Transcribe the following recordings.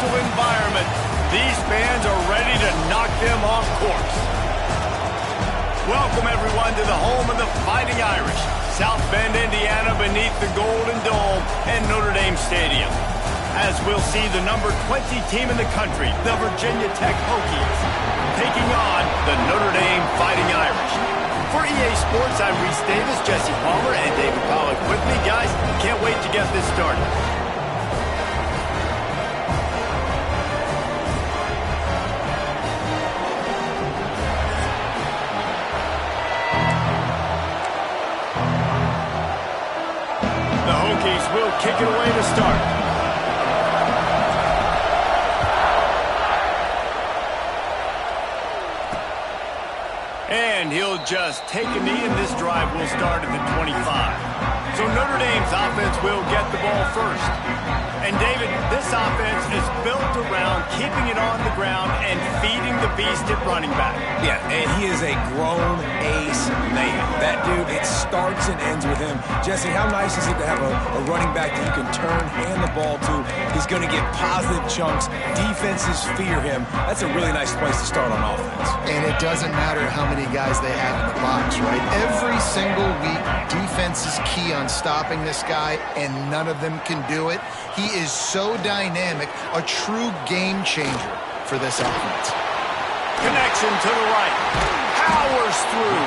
hostile environment. These fans are ready to knock them off course. Welcome, everyone, to the home of the Fighting Irish, South Bend, Indiana, beneath the Golden Dome and Notre Dame Stadium. As we'll see the number 20 team in the country, the Virginia Tech Hokies, taking on the Notre Dame Fighting Irish. For EA Sports, I'm Reese Davis, Jesse Palmer, and David Pollack with me. Guys, can't wait to get this started. Will kick it away to start. And he'll just take a knee, and this drive will start at the 25. So Notre Dame's offense will get the ball first. And David, this offense is built around keeping it on the ground and feeding the beast at running back. Yeah, and he is a grown ace man. That dude, it starts and ends with him. Jesse, how nice is it to have a running back that you can turn, hand the ball to? He's going to get positive chunks. Defenses fear him. That's a really nice place to start on offense. And it doesn't matter how many guys they have in the box, right? Every single week, defense is key on stopping this guy, and none of them can do it. He is so dynamic, a true game changer for this offense. Connection to the right. Powers through.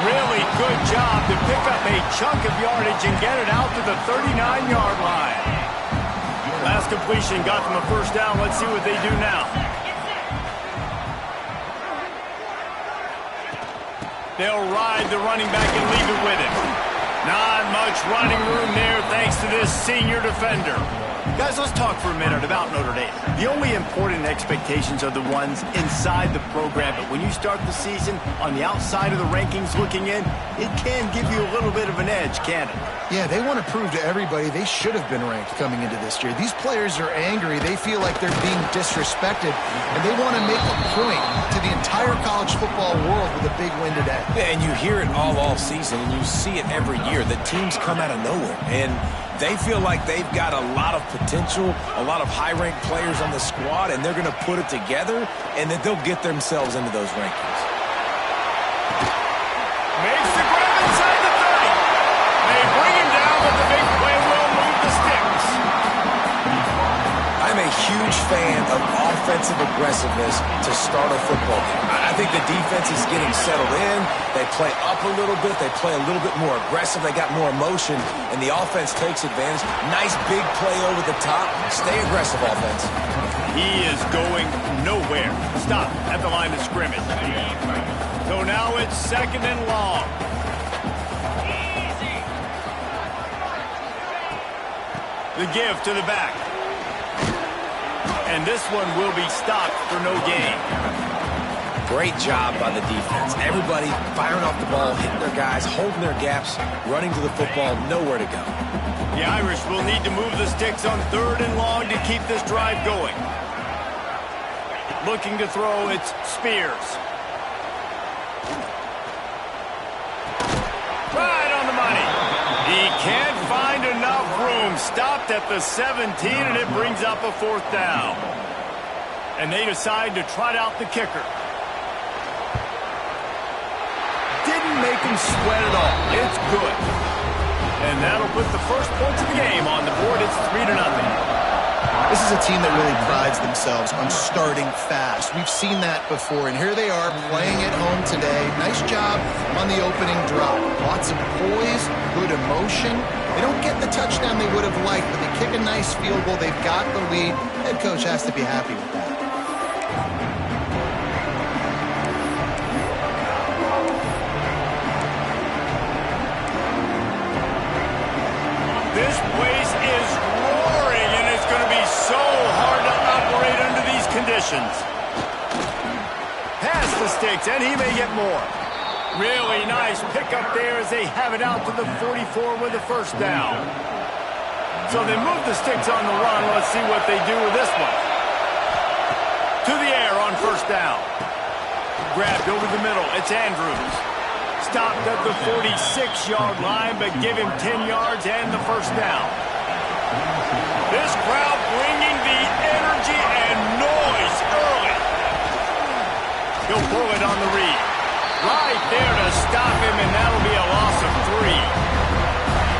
Really good job to pick up a chunk of yardage and get it out to the 39-yard line. Last completion got them a first down. Let's see what they do now. They'll ride the running back and leave it with him. Not much running room there thanks to this senior defender. Guys, let's talk for a minute about Notre Dame. The only important expectations are the ones inside the program, but when you start the season on the outside of the rankings looking in, it can give you a little bit of an edge, can't it? Yeah, they want to prove to everybody they should have been ranked coming into this year. These players are angry. They feel like they're being disrespected, and they want to make a point to the entire college football world with a big win today. Yeah, and you hear it all season, and you see it every year. The teams come out of nowhere, and they feel like they've got a lot of potential, a lot of high-ranked players on the squad, and they're going to put it together, and that they'll get themselves into those rankings. Makes the grab inside the 30. They bring him down, but the big play will move the sticks. I'm a huge fan of offensive aggressiveness to start a football game. I think the defense is getting settled in. They play up a little bit. They play a little bit more aggressive. They got more emotion, and the offense takes advantage. Nice big play over the top. Stay aggressive, offense. He is going nowhere. Stop at the line of scrimmage. So now it's second and long. The give to the back. And this one will be stopped for no gain. Great job by the defense. Everybody firing off the ball, hitting their guys, holding their gaps, running to the football, nowhere to go. The Irish will need to move the sticks on third and long to keep this drive going. Looking to throw, it's Spears. Right on the money. He can't find enough room. Stopped at the 17, and it brings up a fourth down. And they decide to trot out the kicker. Didn't make him sweat at all. It's good. And that'll put the first points of the game on the board. It's 3-0. This is a team that really prides themselves on starting fast. We've seen that before, and here they are playing at home today. Nice job on the opening drop. Lots of poise, good emotion. They don't get the touchdown they would have liked, but they kick a nice field goal. They've got the lead. Head coach has to be happy with that. This place is roaring, and it's going to be so hard to operate under these conditions. Pass the sticks, and he may get more. Really nice pickup there as they have it out to the 44 with a first down. So they move the sticks on the run. Let's see what they do with this one. To the air on first down. Grabbed over the middle. It's Andrews. Stopped at the 46-yard line, but give him 10 yards and the first down. This crowd bringing the energy He'll pull it on the read. Right there to stop him, and that'll be a loss of 3.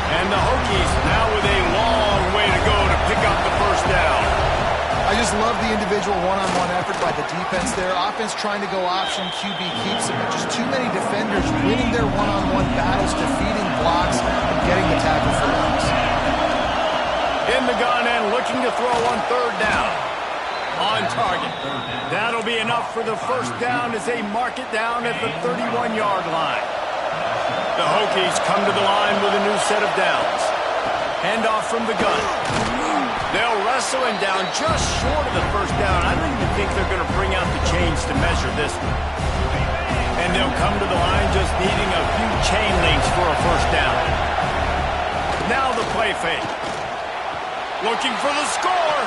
And the Hokies now with a long way to go to pick up the first down. I just love the individual one-on-one effort by the defense there. Offense trying to go option, QB keeps it, but just too many defenders winning their one-on-one battles, defeating blocks, and getting the tackle for loss. In the gun and looking to throw on 3rd down. On target. That'll be enough for the first down as they mark it down at the 31-yard line. The Hokies come to the line with a new set of downs. Handoff from the gun. They'll wrestle him down just short of the first down. I don't even think they're going to bring out the chains to measure this one. And they'll come to the line just needing a few chain links for a first down. Now the play fake. Looking for the score.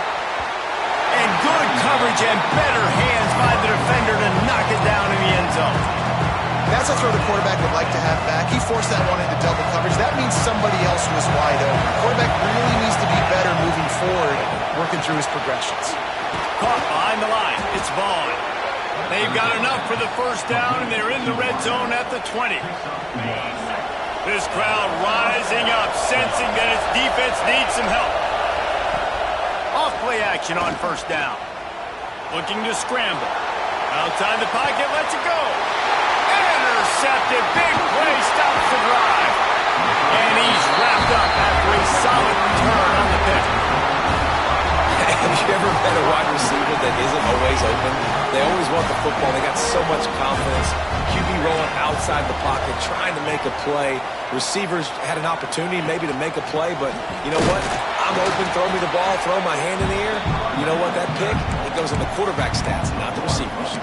And good coverage and better hands by the defender to knock it down in the end zone. That's a throw the quarterback would like to have back. He forced that one into double coverage. That means somebody else was wide open. The quarterback really needs to be better moving forward, working through his progressions. Caught behind the line. It's Vaughn. They've got enough for the first down, and they're in the red zone at the 20. This crowd rising up, sensing that its defense needs some help. Off play action on first down. Looking to scramble. Outside the pocket, lets it go. Intercepted. Big play, stops the drive. And he's wrapped up after a solid return on the pick. Have you ever met a wide receiver that isn't always open? They always want the football. They got so much confidence. QB rolling outside the pocket, trying to make a play. Receivers had an opportunity maybe to make a play, but you know what? I'm open, throw me the ball, throw my hand in the air. You know what? That pick, it goes in the quarterback stats, not the receivers.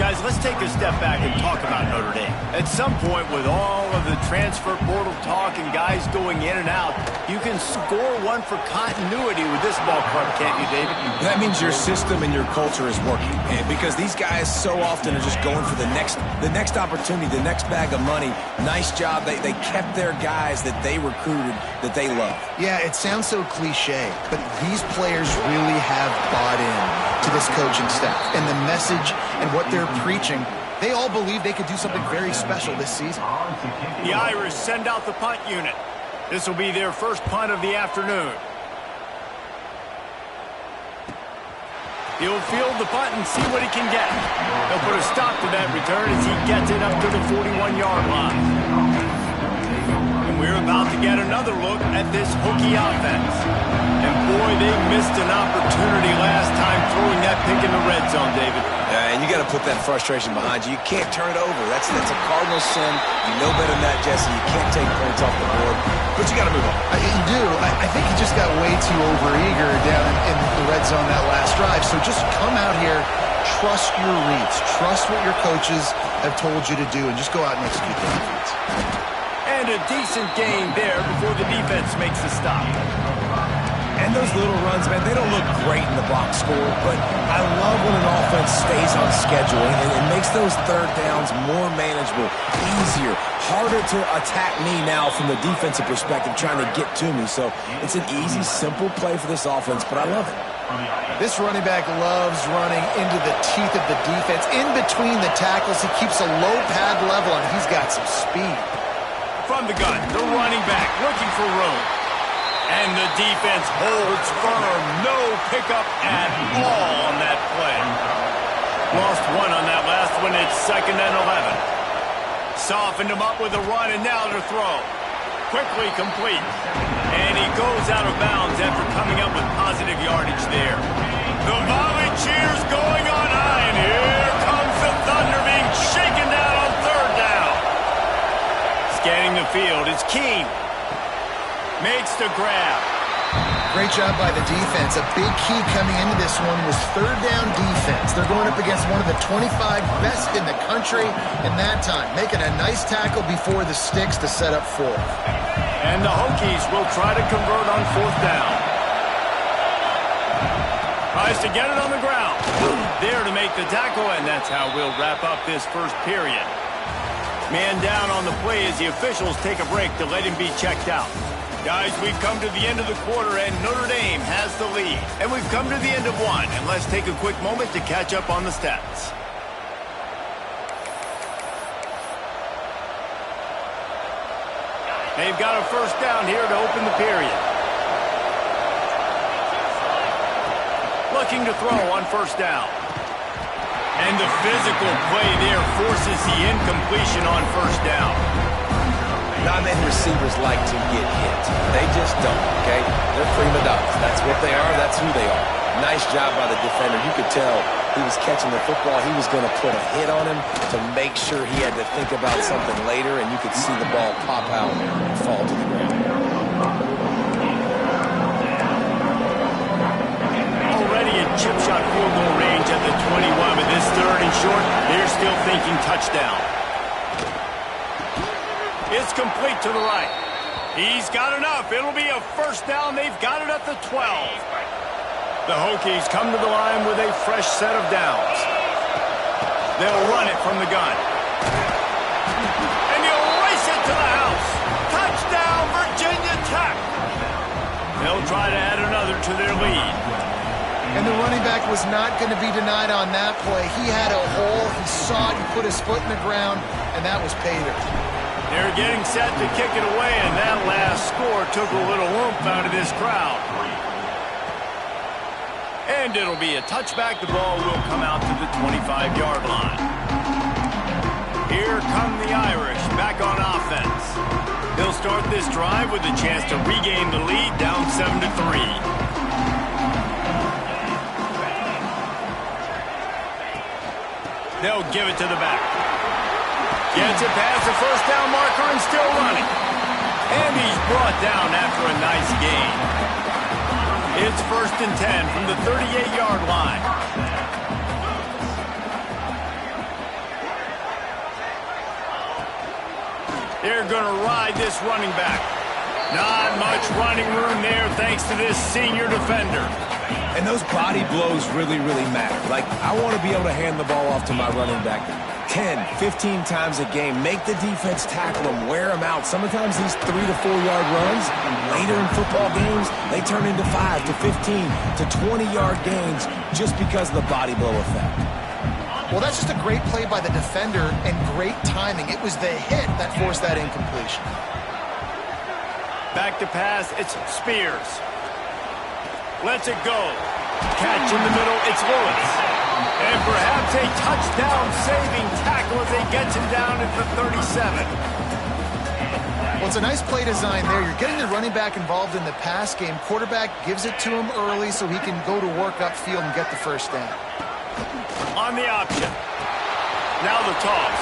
Guys, let's take a step back and talk about Notre Dame. At some point, with all of the transfer portal talk and guys going in and out, you can score one for continuity with this ball club, can't you, David? That means your system and your culture is working. And because these guys so often are just going for the next opportunity, the next bag of money. Nice job. They kept their guys that they recruited, that they love. Yeah, it sounds so cliche, but these players really have bought in to this coaching staff and the message and what they're preaching. They all believe they could do something very special this season. The Irish send out the punt unit. This will be their first punt of the afternoon. He'll field the punt and see what he can get. He'll put a stop to that return as he gets it up to the 41-yard line. And we're about to get another look at this Hokie offense. And boy, they missed an opportunity last time throwing that pick in the red zone, David. And you got to put that frustration behind you. You can't turn it over. That's a cardinal sin. You know better than that, Jesse. You can't take points off the board. But you got to move on. You do. I think he just got way too overeager down in the red zone that last drive. So just come out here, trust your reads, trust what your coaches have told you to do, and just go out and execute the defense. And a decent gain there before the defense makes the stop. And those little runs, man, they don't look great in the box score, but I love when an offense stays on schedule and it makes those third downs more manageable, easier, harder to attack me now from the defensive perspective trying to get to me. So it's an easy, simple play for this offense, but I love it. This running back loves running into the teeth of the defense. In between the tackles, he keeps a low pad level, and he's got some speed. From the gun, the running back looking for room. And the defense holds firm. No pickup at all on that play. Lost one on that last one. It's 2nd and 11. Softened him up with a run, and now to throw. Quickly complete. And he goes out of bounds after coming up with positive yardage there. The volley cheers going on high, and here comes the Thunder being shaken down on 3rd down. Scanning the field, it's Keene. Makes the grab. Great job by the defense. A big key coming into this one was 3rd down defense. They're going up against one of the 25 best in the country in that time, making a nice tackle before the sticks to set up 4th. And the Hokies will try to convert on 4th down. Tries to get it on the ground. There to make the tackle, and that's how we'll wrap up this first period. Man down on the play as the officials take a break to let him be checked out. Guys, we've come to the end of the quarter, and Notre Dame has the lead. And we've come to the end of one, and let's take a quick moment to catch up on the stats. They've got a first down here to open the period. Looking to throw on first down. And the physical play there forces the incompletion on first down. Not many receivers like to get hit. They just don't, okay? They're prima donnas. That's what they are. That's who they are. Nice job by the defender. You could tell he was catching the football. He was going to put a hit on him to make sure he had to think about something later, and you could see the ball pop out and fall to the ground. Already a chip shot field goal range at the 21, but this third and short, they're still thinking touchdown. It's complete to the right. He's got enough. It'll be a first down. They've got it at the 12. The Hokies come to the line with a fresh set of downs. They'll run it from the gun. And he'll race it to the house. Touchdown, Virginia Tech. They'll try to add another to their lead. And the running back was not going to be denied on that play. He had a hole. He saw it. He put his foot in the ground, and that was pay dirt. They're getting set to kick it away, and that last score took a little oomph out of this crowd. And it'll be a touchback. The ball will come out to the 25-yard line. Here come the Irish back on offense. They'll start this drive with a chance to regain the lead down 7-3. They'll give it to the back. Gets it past the first down marker and still running. And he's brought down after a nice gain. It's 1st and 10 from the 38-yard line. They're going to ride this running back. Not much running room there thanks to this senior defender. And those body blows really, really matter. Like, I want to be able to hand the ball off to my running back 10, 15 times a game. Make the defense tackle him, wear him out. Sometimes these 3 to 4 yard runs, later in football games, they turn into 5 to 15 to 20-yard gains just because of the body blow effect. Well, that's just a great play by the defender and great timing. It was the hit that forced that incompletion. Back to pass, it's Spears. Lets it go. Catch in the middle, it's Lewis. And perhaps a touchdown-saving tackle as he gets him down at the 37. Well, it's a nice play design there. You're getting the running back involved in the pass game. Quarterback gives it to him early so he can go to work upfield and get the first down. On the option. Now the toss.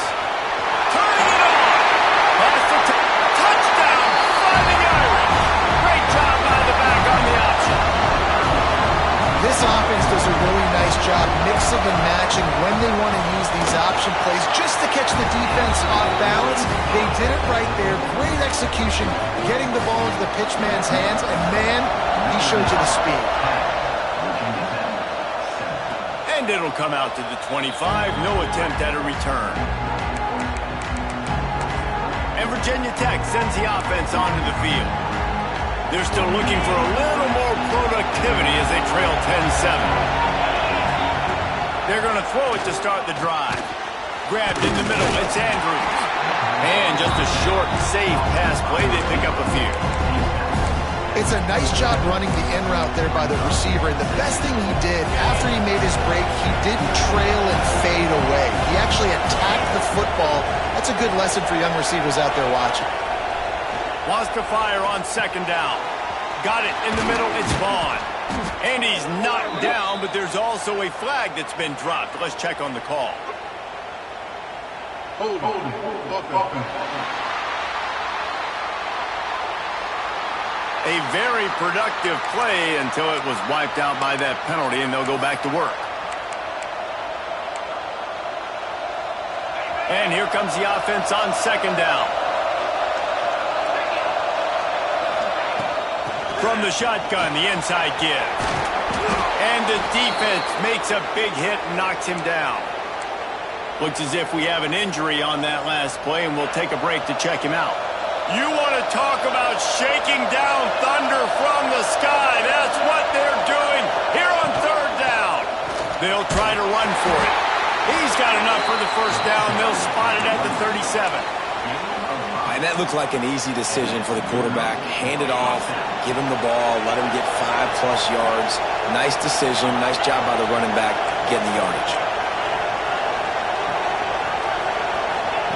Turning it on. Pass the touchdown. Fighting Irish. Great job by the back on the option. This offense does a really nice job mixing and matching when they want to use these option plays just to catch the defense off balance. They did it right there. Great execution, getting the ball into the pitchman's hands, and man, he showed you the speed. And it'll come out to the 25. No attempt at a return. And Virginia Tech sends the offense onto the field. They're still looking for a little more productivity as they trail 10-7. They're going to throw it to start the drive. Grabbed in the middle, it's Andrews. And just a short, safe pass play, they pick up a few. It's a nice job running the in route there by the receiver. And the best thing he did after he made his break, he didn't trail and fade away. He actually attacked the football. That's a good lesson for young receivers out there watching. Wants to fire on second down. Got it in the middle, it's Vaughn. And he's knocked down, but there's also a flag that's been dropped. Let's check on the call. A very productive play until it was wiped out by that penalty, and they'll go back to work. And here comes the offense on second down. From the shotgun, the inside give. And the defense makes a big hit and knocks him down. Looks as if we have an injury on that last play, and we'll take a break to check him out. You want to talk about shaking down thunder from the sky. That's what they're doing here on third down. They'll try to run for it. He's got enough for the first down. They'll spot it at the 37. And that looked like an easy decision for the quarterback. Hand it off, give him the ball, let him get 5+ yards. Nice decision. Nice job by the running back getting the yardage.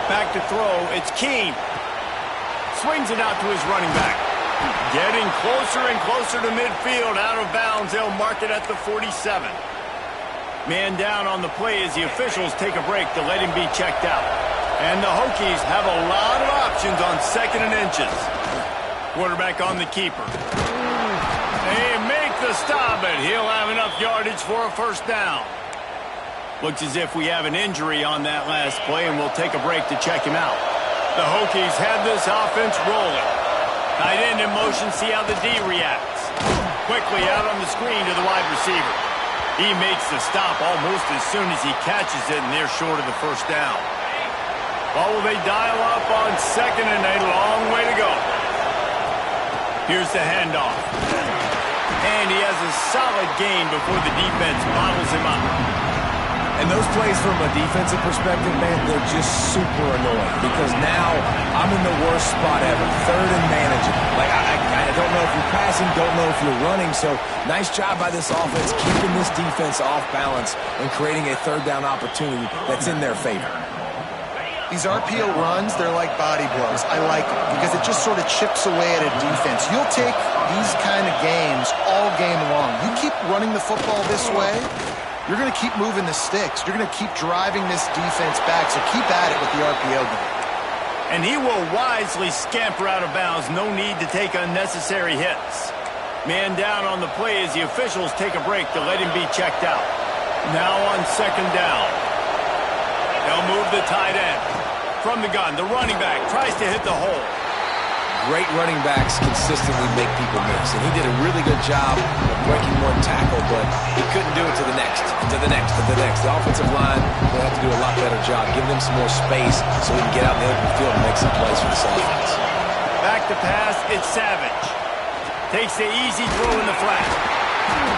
Back to throw. It's Keene. Swings it out to his running back. Getting closer and closer to midfield. Out of bounds. They'll mark it at the 47. Man down on the play as the officials take a break to let him be checked out. And the Hokies have a lot of options on 2nd and inches. Quarterback on the keeper. They make the stop, but he'll have enough yardage for a first down. Looks as if we have an injury on that last play, and we'll take a break to check him out. The Hokies have this offense rolling. Tight end in motion, see how the D reacts. Quickly out on the screen to the wide receiver. He makes the stop almost as soon as he catches it, and they're short of the first down. Well, will they dial up on 2nd and a long way to go? Here's the handoff. And he has a solid gain before the defense bottles him up. And those plays from a defensive perspective, man, they're just super annoying because now I'm in the worst spot ever. 3rd and manageable. Like, I don't know if you're passing, don't know if you're running. So nice job by this offense keeping this defense off balance and creating a 3rd down opportunity that's in their favor. These RPO runs, they're like body blows. I like it because it just sort of chips away at a defense. You'll take these kind of games all game long. You keep running the football this way, you're going to keep moving the sticks. You're going to keep driving this defense back, so keep at it with the RPO game. And he will wisely scamper out of bounds. No need to take unnecessary hits. Man down on the play as the officials take a break to let him be checked out. Now on 2nd down. They'll move the tight end. From the gun, the running back tries to hit the hole. Great running backs consistently make people miss, and he did a really good job of breaking one tackle, but he couldn't do it to the next, to the next, to the next. The offensive line will have to do a lot better job, giving them some more space so we can get out in the open field and make some plays for this offense. Back to pass, it's Savage. Takes the easy throw in the flat.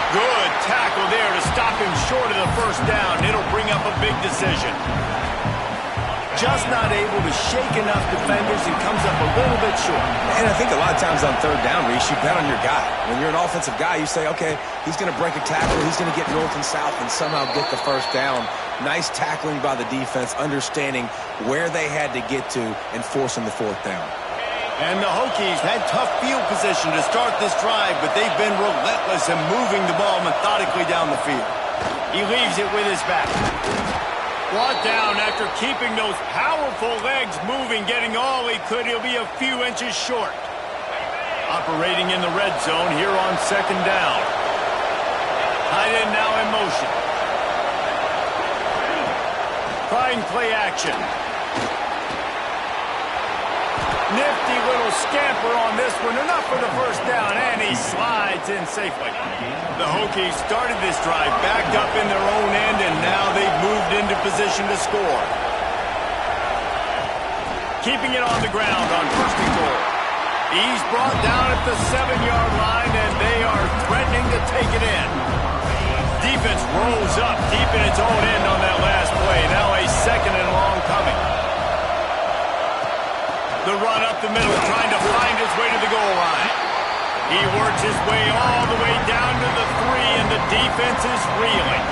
Good tackle there to stop him short of the first down. It'll bring up a big decision. Just not able to shake enough defenders and comes up a little bit short. And I think a lot of times on 3rd down, Reese, you bet on your guy. When you're an offensive guy, you say, okay, he's going to break a tackle, he's going to get north and south and somehow get the first down. Nice tackling by the defense, understanding where they had to get to and forcing the 4th down. And the Hokies had tough field position to start this drive, but they've been relentless in moving the ball methodically down the field. He leaves it with his back. Brought down after keeping those powerful legs moving, getting all he could. He'll be a few inches short. Operating in the red zone here on 2nd down. Tight end now in motion. Trying play action. Nifty little scamper on this one. Enough for the first down, and he slides in safely. The Hokies started this drive backed up in their own end, and now they've moved into position to score. Keeping it on the ground on 1st and goal. He's brought down at the 7-yard line, and they are threatening to take it in. Defense rolls up deep in its own end on that last play. Now a 2nd and long coming. The run up the middle, trying to find his way to the goal line. He works his way all the way down to the 3, and the defense is reeling.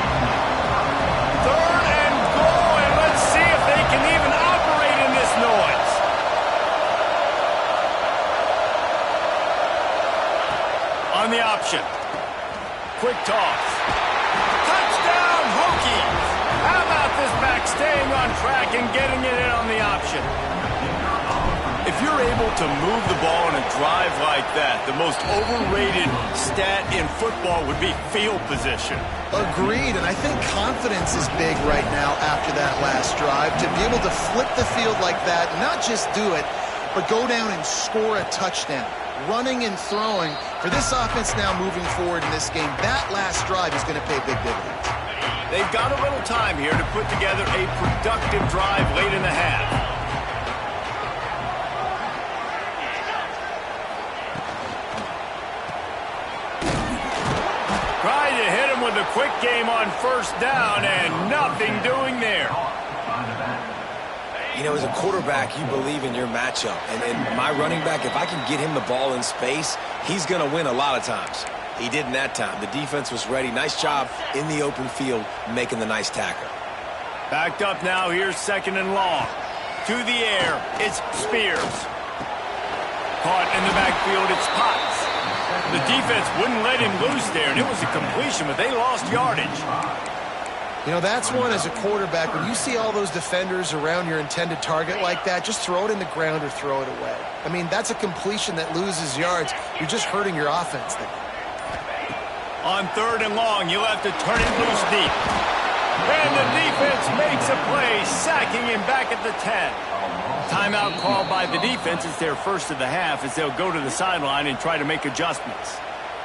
3rd and goal, and let's see if they can even operate in this noise. On the option. Quick toss. Touchdown, Hokies! How about this back staying on track and getting it in on the option? If you're able to move the ball in a drive like that, the most overrated stat in football would be field position. Agreed, and I think confidence is big right now after that last drive. To be able to flip the field like that, not just do it, but go down and score a touchdown. Running and throwing, for this offense now moving forward in this game, that last drive is going to pay big dividends. They've got a little time here to put together a productive drive late in the half. Tried to hit him with a quick game on 1st down, and nothing doing there. You know, as a quarterback, you believe in your matchup. And my running back, if I can get him the ball in space, he's going to win a lot of times. He didn't that time. The defense was ready. Nice job in the open field making the nice tackle. Backed up now. Here's 2nd and long. To the air. It's Spears. Caught in the backfield. It's Potts. The defense wouldn't let him loose there, and it was a completion, but they lost yardage. You know, that's one as a quarterback. When you see all those defenders around your intended target like that, just throw it in the ground or throw it away. I mean, that's a completion that loses yards. You're just hurting your offense there. On 3rd and long, you'll have to turn it loose deep. And the defense makes a play, sacking him back at the 10. Timeout called by the defense. It's their first of the half as they'll go to the sideline and try to make adjustments.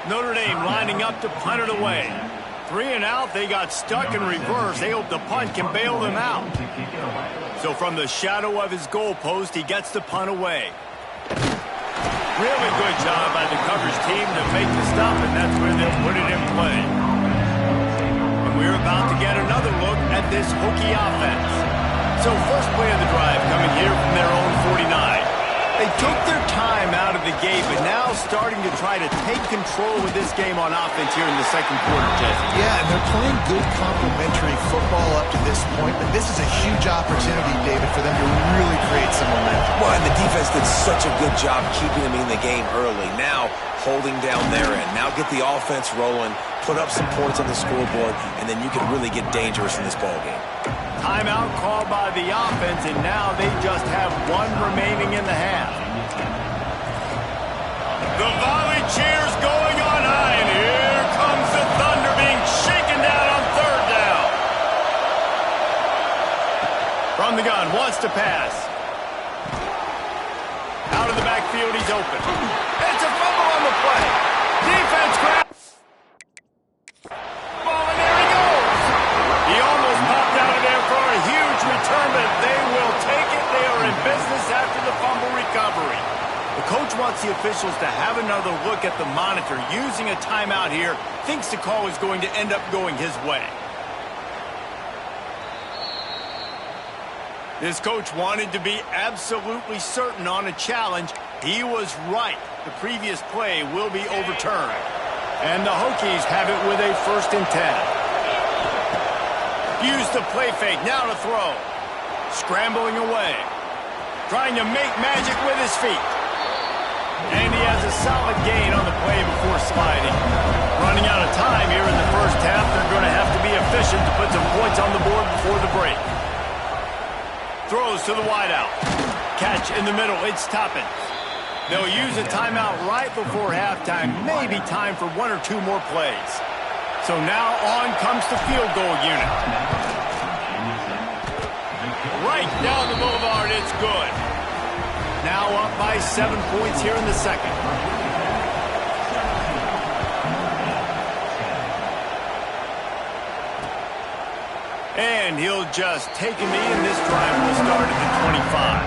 Notre Dame lining up to punt it away. 3 and out, they got stuck in reverse. They hope the punt can bail them out. So from the shadow of his goalpost, he gets the punt away. Really good job by the coverage team to make the stop, and that's where they'll put it in play. And we're about to get another look at this Hokie offense. So first play of the drive coming here from their own 49. They took their time out of the gate, but now starting to try to take control of this game on offense here in the 2nd quarter, Jesse. Yeah, and they're playing good complementary football up to this point, but this is a huge opportunity, David, for them to really create some momentum. Well, and the defense did such a good job keeping them in the game early. Now, holding down their end. Now get the offense rolling, put up some points on the scoreboard, and then you can really get dangerous in this ballgame. Timeout called by the offense, and now they just have 1 remaining in the half. The volley cheers going on high, and here comes the Thunder being shaken down on 3rd down. From the gun, wants to pass. Out of the backfield, he's open. It's a fumble on the play. Defense grabs. Ball, and there he goes. He almost popped out of there for a huge return, but they will take it. They are in business after the fumble recovery. The coach wants the officials to have another look at the monitor. Using a timeout here, thinks the call is going to end up going his way. This coach wanted to be absolutely certain on a challenge. He was right. The previous play will be overturned. And the Hokies have it with a 1st and 10. Use the play fake, now to throw. Scrambling away. Trying to make magic with his feet. And he has a solid gain on the play before sliding. Running out of time here in the first half. They're going to have to be efficient to put some points on the board before the break. Throws to the wideout. Catch in the middle. It's Toppin. They'll use a timeout right before halftime. Maybe time for 1 or 2 more plays. So now on comes the field goal unit. Right down the boulevard. It's good. Now up by 7 points here in the 2nd. And he'll just take a knee, and this drive will start at the 25.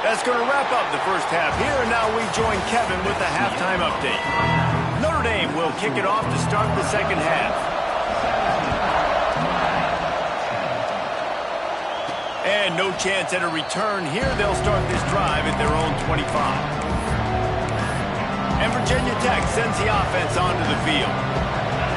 That's going to wrap up the first half here, and now we join Kevin with the halftime update. Notre Dame will kick it off to start the 2nd half. And no chance at a return here. They'll start this drive at their own 25. And Virginia Tech sends the offense onto the field.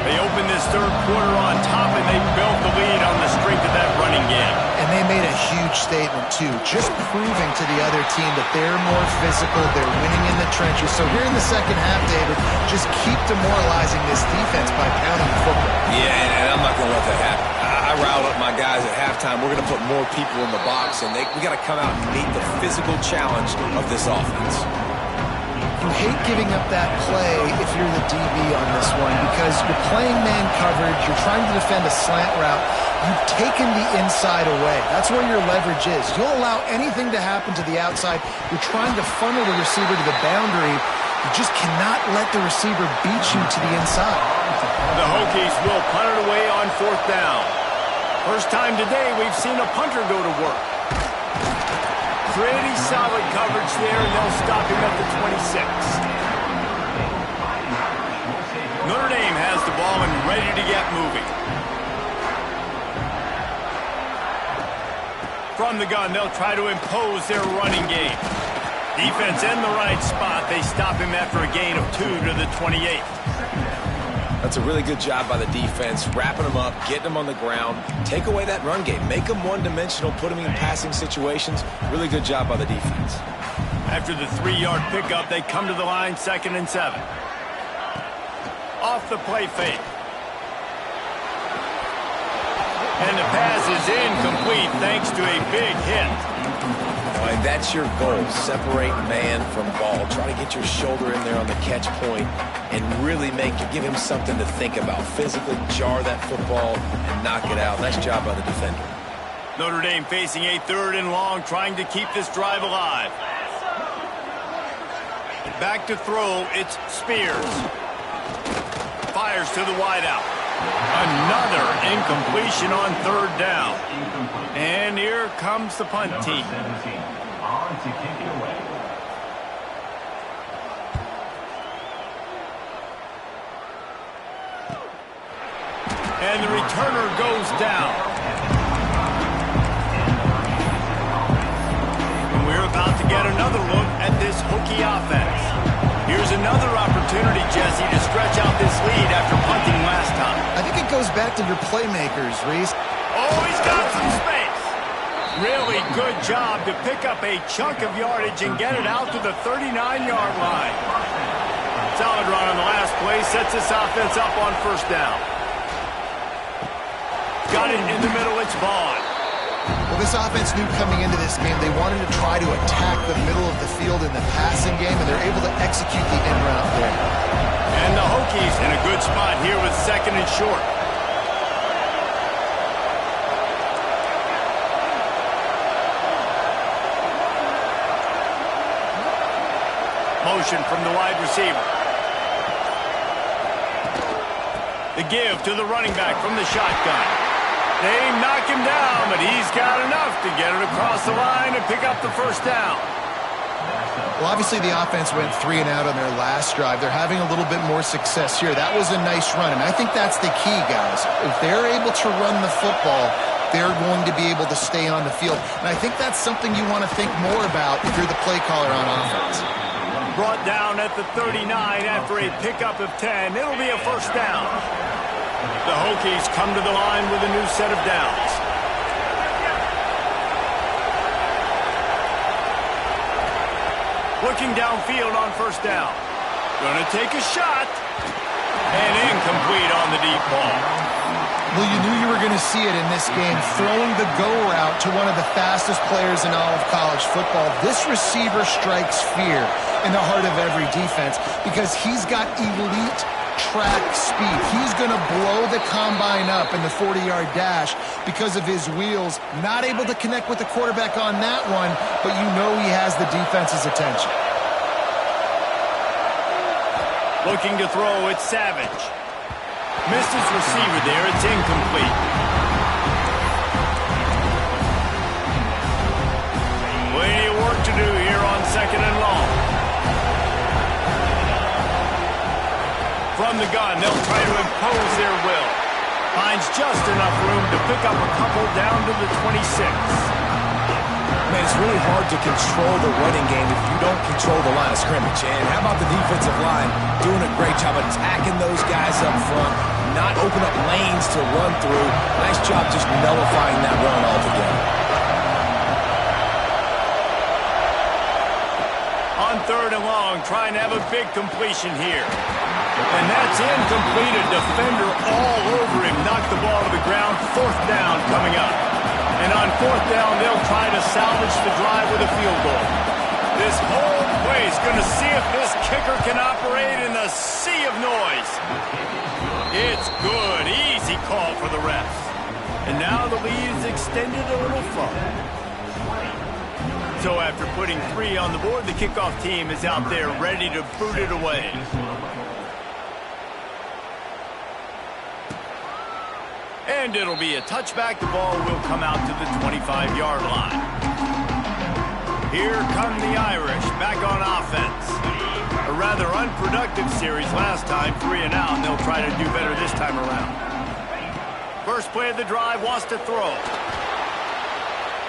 They open this 3rd quarter on top, and they built the lead on the strength of that running game. And they made a huge statement, too, just proving to the other team that they're more physical, they're winning in the trenches. So here in the 2nd half, David, just keep demoralizing this defense by pounding the football. Yeah, and I'm not going to let that happen. I riled up my guys at halftime. We're going to put more people in the box, and we got to come out and meet the physical challenge of this offense. You hate giving up that play if you're the DB on this one because you're playing man coverage, you're trying to defend a slant route, you've taken the inside away. That's where your leverage is. You'll allow anything to happen to the outside. You're trying to funnel the receiver to the boundary. You just cannot let the receiver beat you to the inside. The Hokies will punt it away on 4th down. First time today we've seen a punter go to work. Pretty solid coverage there, and they'll stop him at the 26. Notre Dame has the ball and ready to get moving. From the gun, they'll try to impose their running game. Defense in the right spot. They stop him after a gain of 2 to the 28. That's a really good job by the defense, wrapping them up, getting them on the ground. Take away that run game. Make them one-dimensional, put them in passing situations. Really good job by the defense. After the 3-yard pickup, they come to the line, 2nd and 7. Off the play fake. And the pass is incomplete thanks to a big hit. And that's your goal. Separate man from ball. Try to get your shoulder in there on the catch point and really give him something to think about. Physically jar that football and knock it out. Nice job by the defender. Notre Dame facing a 3rd and long, trying to keep this drive alive. Back to throw, it's Spears. Fires to the wideout. Another incompletion on 3rd down. And here comes the punt team. And the returner goes down. And we're about to get another look at this Hokie offense. Here's another opportunity, Jesse, to stretch out this lead after punting last time. I think it goes back to your playmakers, Reese. Oh, he's got some space. Really good job to pick up a chunk of yardage and get it out to the 39-yard line. Solid run on the last play, sets this offense up on 1st down. Got it in the middle, it's Vaughn. Well, this offense knew coming into this game they wanted to try to attack the middle of the field in the passing game, and they're able to execute the in route there. And the Hokies in a good spot here with 2nd and short. Motion from the wide receiver. The give to the running back from the shotgun. They knock him down, but he's got enough to get it across the line and pick up the 1st down. Well, obviously the offense went 3 and out on their last drive. They're having a little bit more success here. That was a nice run, and I think that's the key, guys. If they're able to run the football, they're going to be able to stay on the field. And I think that's something you want to think more about if you're the play caller on offense. Brought down at the 39 after a pickup of 10. It'll be a 1st down. The Hokies come to the line with a new set of downs. Looking downfield on 1st down. Gonna take a shot. And incomplete on the deep ball. Well, you knew you were going to see it in this game, throwing the go route to one of the fastest players in all of college football. This receiver strikes fear in the heart of every defense because he's got elite track speed. He's going to blow the combine up in the 40-yard dash because of his wheels. Not able to connect with the quarterback on that one, but you know he has the defense's attention. Looking to throw, it's Savage. Missed his receiver there, it's incomplete. Plenty of work to do here on 2nd and long. From the gun, they'll try to impose their will. Finds just enough room to pick up a couple down to the 26. Man, it's really hard to control the running game if you don't control the line of scrimmage. And how about the defensive line doing a great job attacking those guys up front, not open up lanes to run through. Nice job just nullifying that run altogether. On 3rd and long, trying to have a big completion here. And that's incomplete. A defender all over him. Knocked the ball to the ground. 4th down coming up. And on 4th down, they'll try to salvage the drive with a field goal. This whole play is going to see if this kicker can operate in the sea of noise. It's good. Easy call for the refs. And now the lead is extended a little further. So after putting 3 on the board, the kickoff team is out there ready to boot it away. And it'll be a touchback. The ball will come out to the 25-yard line. Here come the Irish back on offense. A rather unproductive series last time, 3 and out, and they'll try to do better this time around. First play of the drive, wants to throw.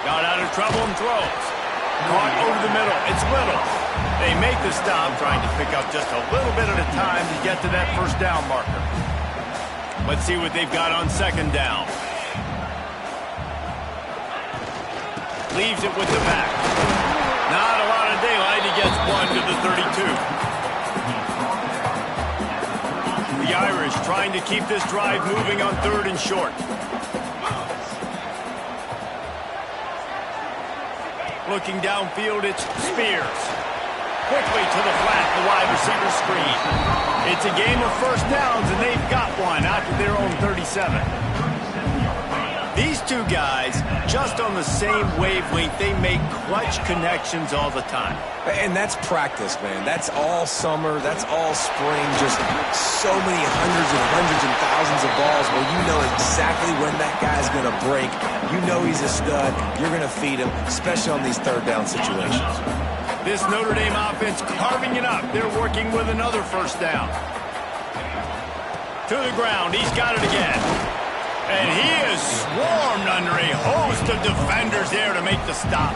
Got out of trouble and throws. Caught over the middle. It's Little. They make the stop, trying to pick up just a little bit at a time to get to that first down marker. Let's see what they've got on second down. Leaves it with the back. Not a lot of daylight. He gets 1 to the 32. The Irish trying to keep this drive moving on 3rd and short. Looking downfield, it's Spears. Quickly to the flat, the wide receiver screen. It's a game of first downs, and they've got one out to their own 37. These two guys, just on the same wavelength, they make clutch connections all the time. And that's practice, man. That's all summer. That's all spring. Just so many hundreds and thousands of balls where you know exactly when that guy's going to break. You know he's a stud. You're going to feed him, especially on these 3rd down situations. This Notre Dame offense carving it up. They're working with another first down. To the ground. He's got it again. And he is swarmed under a host of defenders there to make the stop.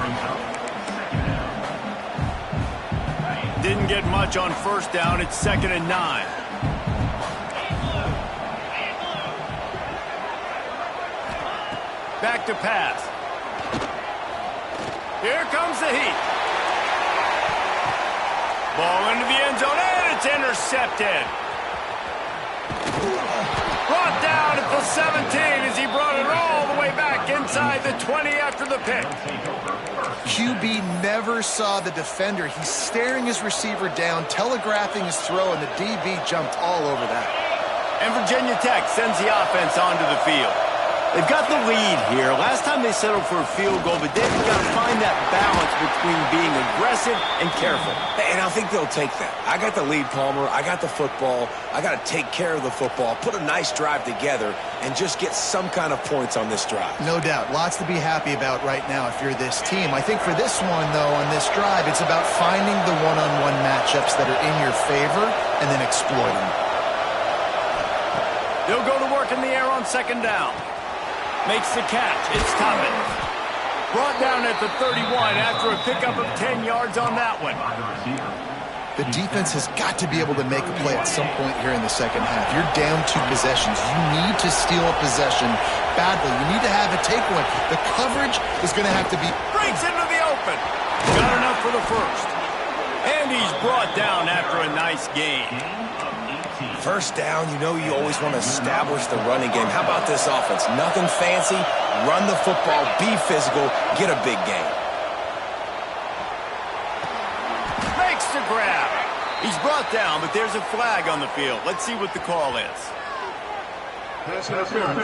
Didn't get much on first down. It's 2nd and 9. Back to pass. Here comes the heat. Ball into the end zone, and it's intercepted. Brought down at the 17 as he brought it all the way back inside the 20 after the pick. QB never saw the defender. He's staring his receiver down, telegraphing his throw, and the DB jumped all over that. And Virginia Tech sends the offense onto the field. They've got the lead here. Last time they settled for a field goal, but they've got to find that balance between being aggressive and careful. And I think they'll take that. I got the lead, Palmer. I got the football. I got to take care of the football, put a nice drive together, and just get some kind of points on this drive. No doubt. Lots to be happy about right now if you're this team. I think for this one, though, on this drive, it's about finding the one-on-one matchups that are in your favor and then exploiting them. They'll go to work in the air on second down. Makes the catch. It's Thomas. Brought down at the 31 after a pickup of 10 yards on that one. The defense has got to be able to make a play at some point here in the second half. You're down 2 possessions. You need to steal a possession badly. You need to have a takeaway. The coverage is going to have to be... Breaks into the open. Got enough for the first. And he's brought down after a nice gain. First down, you know you always want to establish the running game. How about this offense? Nothing fancy. Run the football, be physical, get a big gain. Makes the grab. He's brought down, but there's a flag on the field. Let's see what the call is. Pass interference.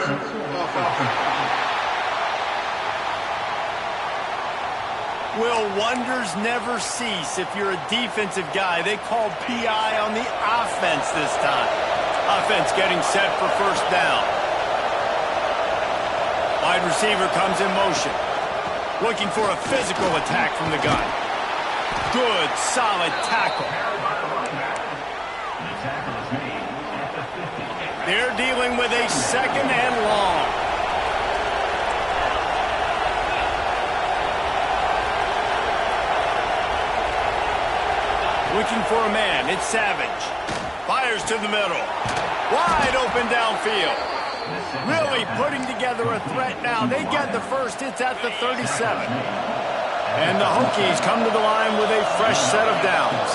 Will wonders never cease if you're a defensive guy? They called PI on the offense this time. Offense getting set for first down. Wide receiver comes in motion. Looking for a physical attack from the gun. Good, solid tackle. They're dealing with a 2nd and long. Looking for a man. It's Savage. Fires to the middle. Wide open downfield. Really putting together a threat now. They get the first. It's at the 37. And the Hokies come to the line with a fresh set of downs.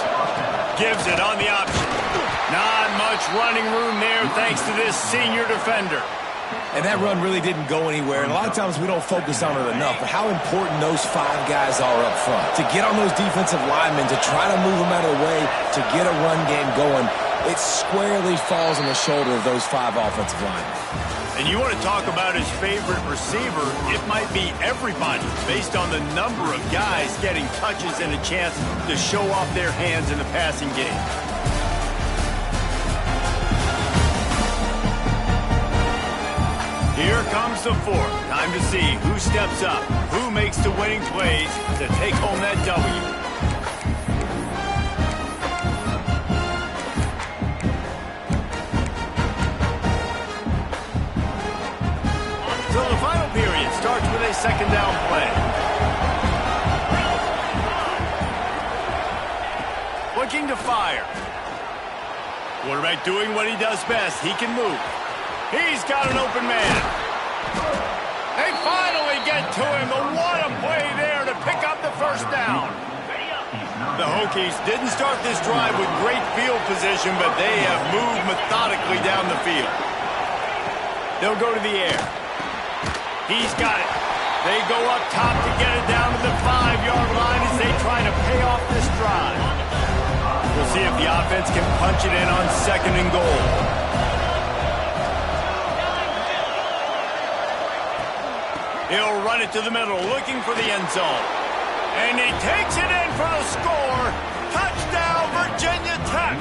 Gives it on the option. Not much running room there thanks to this senior defender. And that run really didn't go anywhere. And a lot of times we don't focus on it enough. But how important those 5 guys are up front. To get on those defensive linemen, to try to move them out of the way, to get a run game going, it squarely falls on the shoulder of those 5 offensive linemen. And you want to talk about his favorite receiver, it might be everybody based on the number of guys getting touches and a chance to show off their hands in the passing game. Here comes the 4th. Time to see who steps up, who makes the winning plays to take home that W. second down play. Looking to fire. Quarterback doing what he does best. He can move. He's got an open man. They finally get to him, but what a play there to pick up the first down. The Hokies didn't start this drive with great field position, but they have moved methodically down the field. They'll go to the air. He's got it. They go up top to get it down to the 5-yard line as they try to pay off this drive. We'll see if the offense can punch it in on second and goal. He'll run it to the middle, looking for the end zone. And he takes it in for the score. Touchdown, Virginia Tech.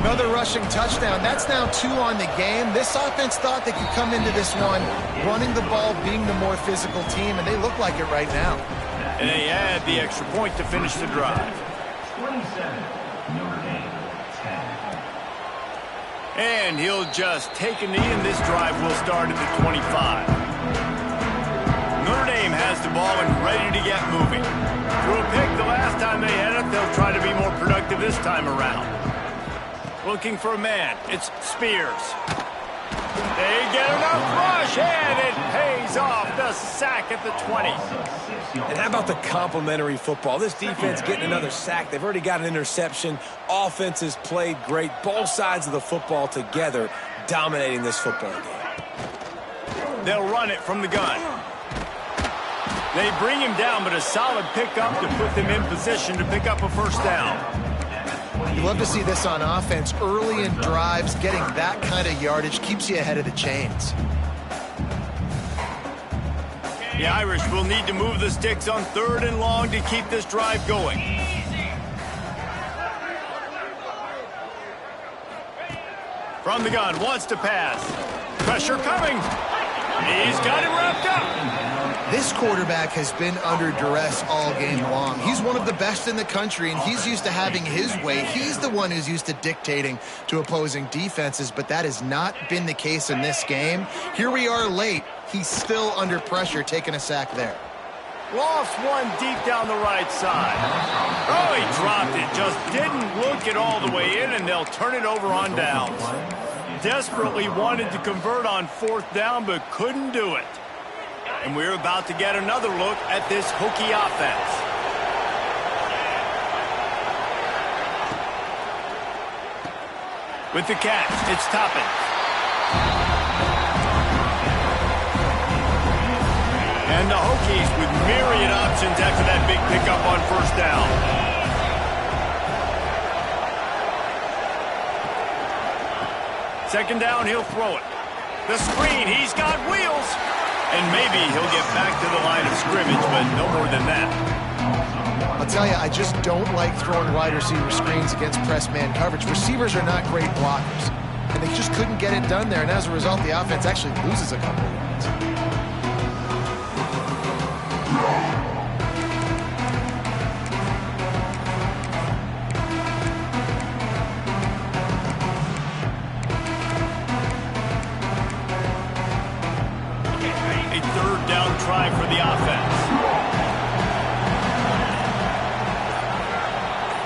Another rushing touchdown. That's now 2 on the game. This offense thought they could come into this one running the ball, being the more physical team, and they look like it right now. And they add the extra point to finish the drive. 27, Notre Dame, 10. And he'll just take a knee, and this drive will start at the 25. Notre Dame has the ball and ready to get moving. Threw a pick the last time they had it. They'll try to be more productive this time around. Looking for a man. It's Spears. They get enough rush, and it pays off. The sack at the 20. And how about the complimentary football? This defense getting another sack. They've already got an interception. Offense has played great. Both sides of the football together dominating this football game. They'll run it from the gun. They bring him down, but a solid pickup to put them in position to pick up a first down. You love to see this on offense. Early in drives, getting that kind of yardage keeps you ahead of the chains. The Irish will need to move the sticks on 3rd and long to keep this drive going. From the gun, wants to pass. Pressure coming. He's got him wrapped up. This quarterback has been under duress all game long. He's one of the best in the country, and he's used to having his way. He's the one who's used to dictating to opposing defenses, but that has not been the case in this game. Here we are late. He's still under pressure, taking a sack there. Lost one deep down the right side. Oh, he dropped it. Just didn't look it all the way in, and they'll turn it over on downs. Desperately wanted to convert on 4th down, but couldn't do it. And we're about to get another look at this Hokie offense. With the catch, it's Toppin. And the Hokies with myriad options after that big pickup on 1st down. Second down, he'll throw it. The screen, he's got wheels. And maybe he'll get back to the line of scrimmage, but no more than that. I'll tell you, I just don't like throwing wide receiver screens against press man coverage. Receivers are not great blockers, and they just couldn't get it done there. And as a result, the offense actually loses a couple of yards. Try for the offense.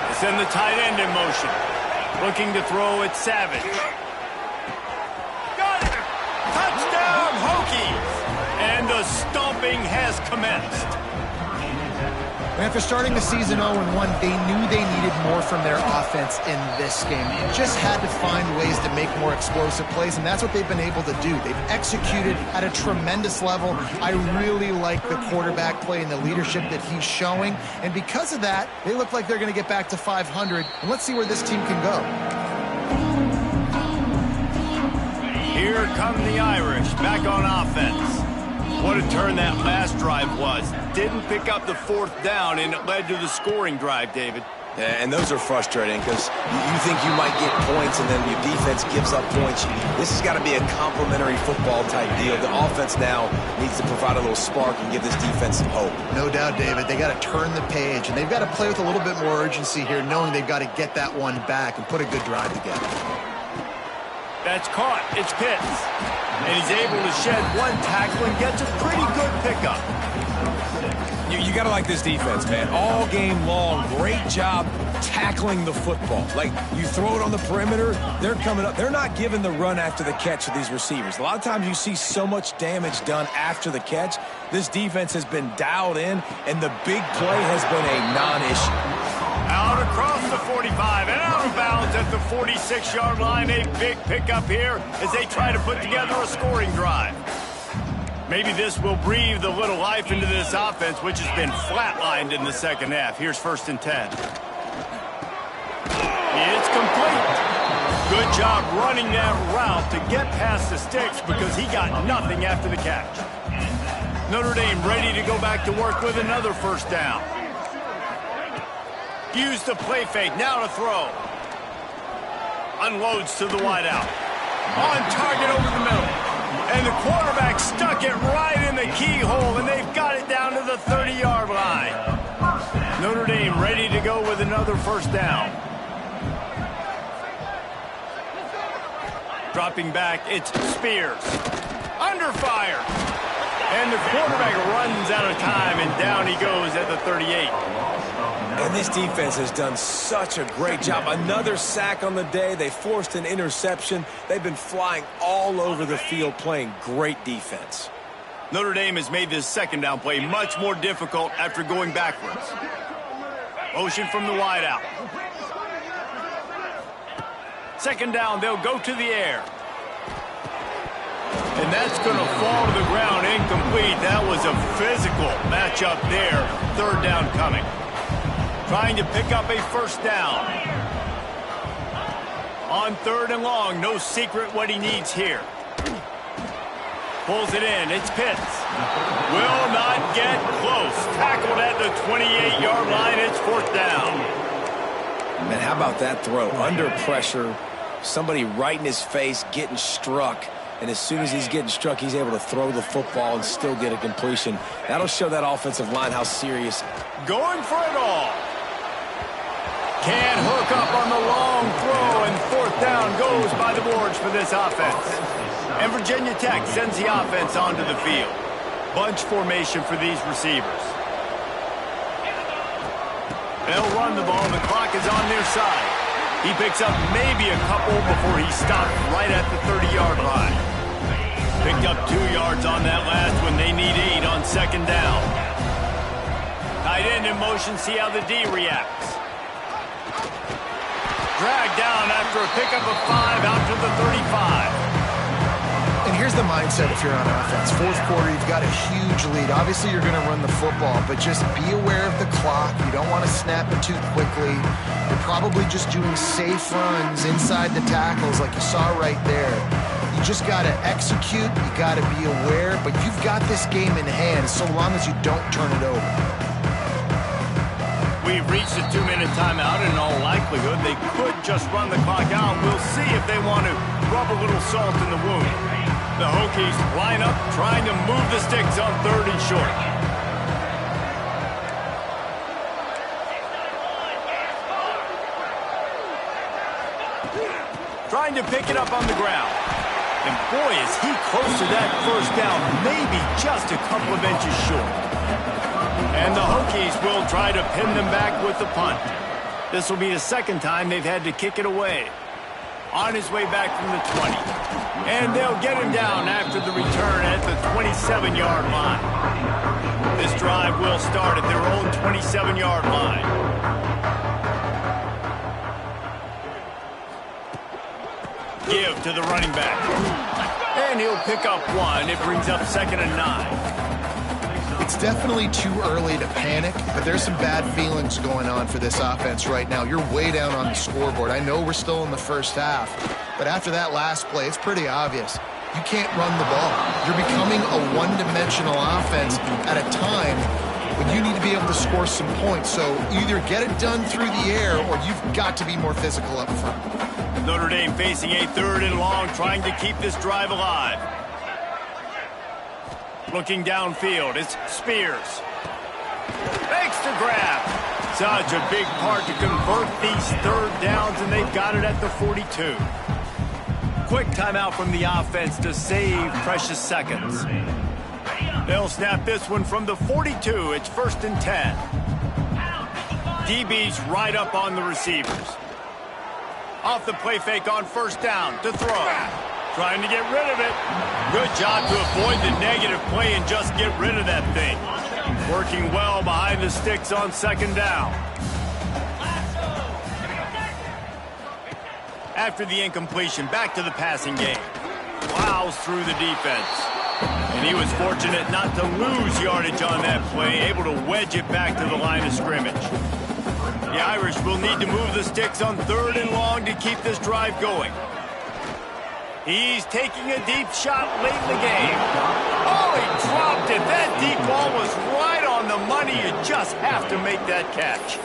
They send the tight end in motion. Looking to throw at Savage. Got it! Touchdown, Hokies! And the stomping has commenced. And after starting the season 0-1, they knew they needed more from their offense in this game. They just had to find ways to make more explosive plays, and that's what they've been able to do. They've executed at a tremendous level. I really like the quarterback play and the leadership that he's showing, and because of that, they look like they're going to get back to 500, and let's see where this team can go. Here come the Irish, back on offense. What a turn that last drive was. Didn't pick up the 4th down, and it led to the scoring drive, David. Yeah, and those are frustrating because you think you might get points and then your defense gives up points. This has got to be a complimentary football type deal. The offense now needs to provide a little spark and give this defense some hope. No doubt, David. They got to turn the page, and they've got to play with a little bit more urgency here, knowing they've got to get that one back and put a good drive together. That's caught. It's Pitts. And he's able to shed one tackle and gets a pretty good pickup. You got to like this defense, man. All game long, great job tackling the football. Like, you throw it on the perimeter, they're coming up. They're not giving the run after the catch to these receivers. A lot of times you see so much damage done after the catch. This defense has been dialed in, and the big play has been a non-issue. Out across the 45 and out of bounds at the 46-yard line. A big pickup here as they try to put together a scoring drive. Maybe this will breathe a little life into this offense, which has been flatlined in the second half. Here's 1st and 10. It's complete. Good job running that route to get past the sticks because he got nothing after the catch. Notre Dame ready to go back to work with another 1st down. Use the play fake, now to throw. Unloads to the wideout. On target over the middle. And the quarterback stuck it right in the keyhole, and they've got it down to the 30-yard line. Notre Dame ready to go with another 1st down. Dropping back, it's Spears. Under fire. And the quarterback runs out of time, and down he goes at the 38. And this defense has done such a great job. Another sack on the day. They forced an interception. They've been flying all over the field playing great defense. Notre Dame has made this 2nd down play much more difficult after going backwards. Motion from the wideout. 2nd down, they'll go to the air. And that's going to fall to the ground incomplete. That was a physical matchup there. 3rd down coming. Trying to pick up a 1st down. On 3rd and long, no secret what he needs here. Pulls it in, it's Pitts. Will not get close. Tackled at the 28-yard line, it's 4th down. Man, how about that throw? Under pressure, somebody right in his face getting struck. And as soon as he's getting struck, he's able to throw the football and still get a completion. That'll show that offensive line how serious. Going for it all. Can't hook up on the long throw, and 4th down goes by the boards for this offense. And Virginia Tech sends the offense onto the field. Bunch formation for these receivers. They'll run the ball. The clock is on their side. He picks up maybe a couple before he stopped right at the 30-yard line. Picked up 2 yards on that last one. They need 8 on 2nd down. Tight end in motion. See how the D reacts. Dragged down after a pickup of 5 out to the 35. And here's the mindset if you're on offense. 4th quarter, you've got a huge lead. Obviously, you're going to run the football, but just be aware of the clock. You don't want to snap it too quickly. You're probably just doing safe runs inside the tackles like you saw right there. You just got to execute. You got to be aware, but you've got this game in hand so long as you don't turn it over. We've reached a 2-minute timeout, and in all likelihood, they could just run the clock out. We'll see if they want to rub a little salt in the wound. The Hokies line up, trying to move the sticks on 3rd and short. Trying to pick it up on the ground. And boy, is he close to that 1st down, maybe just a couple of inches short. And the Hokies will try to pin them back with the punt. This will be the 2nd time they've had to kick it away. On his way back from the 20. And they'll get him down after the return at the 27-yard line. This drive will start at their own 27-yard line. Give to the running back. And he'll pick up 1. It brings up 2nd and 9. It's definitely too early to panic, but there's some bad feelings going on for this offense right now. You're way down on the scoreboard. I know we're still in the 1st half, but after that last play, it's pretty obvious. You can't run the ball. You're becoming a one-dimensional offense at a time when you need to be able to score some points. So either get it done through the air or you've got to be more physical up front. Notre Dame facing a 3rd and long, trying to keep this drive alive. Looking downfield, it's Spears. Makes the grab. Such a big part to convert these 3rd downs, and they've got it at the 42. quick timeout from the offense to save precious seconds. They'll snap this one from the 42. It's 1st and 10. DB's right up on the receivers. Off the play fake on 1st down to throw. Trying to get rid of it. Good job to avoid the negative play and just get rid of that thing. Working well behind the sticks on 2nd down. After the incompletion, back to the passing game. Plows through the defense. And he was fortunate not to lose yardage on that play, able to wedge it back to the line of scrimmage. The Irish will need to move the sticks on 3rd and long to keep this drive going. He's taking a deep shot late in the game. Oh, he dropped it. That deep ball was right on the money. You just have to make that catch.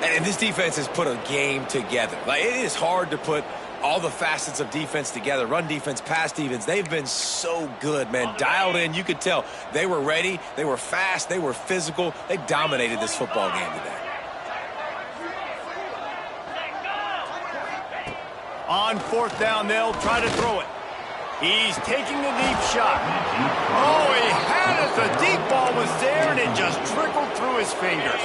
And this defense has put a game together. Like, it is hard to put all the facets of defense together. Run defense, pass defense. They've been so good, man. Dialed in. You could tell they were ready. They were fast. They were physical. They dominated this football game today. On 4th down, they'll try to throw it. He's taking a deep shot. Oh, he had it. The deep ball was there, and it just trickled through his fingers.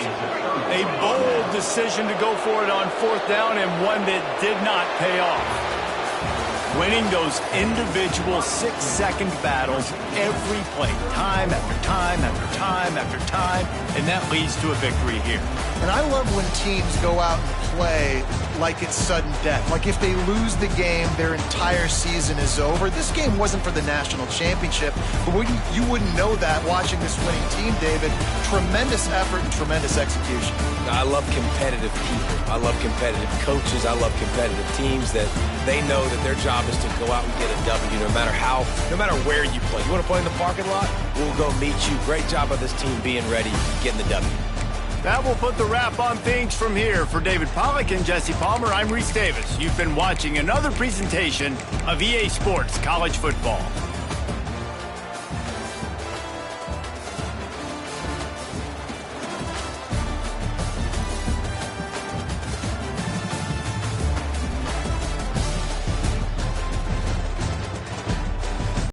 A bold decision to go for it on 4th down, and one that did not pay off. Winning those individual 6-second battles every play, time after time after time after time, and that leads to a victory here. And I love when teams go out and play like it's sudden death. Like if they lose the game, their entire season is over. This game wasn't for the national championship, but you wouldn't know that watching this winning team, David. Tremendous effort and tremendous execution. I love competitive people. I love competitive coaches. I love competitive teams that they know that their job is to go out and get a W no matter where you play. You want to play in the parking lot? We'll go meet you. Great job of this team being ready, getting the W. That will put the wrap on things from here. For David Pollack and Jesse Palmer, I'm Reese Davis. You've been watching another presentation of EA Sports College Football.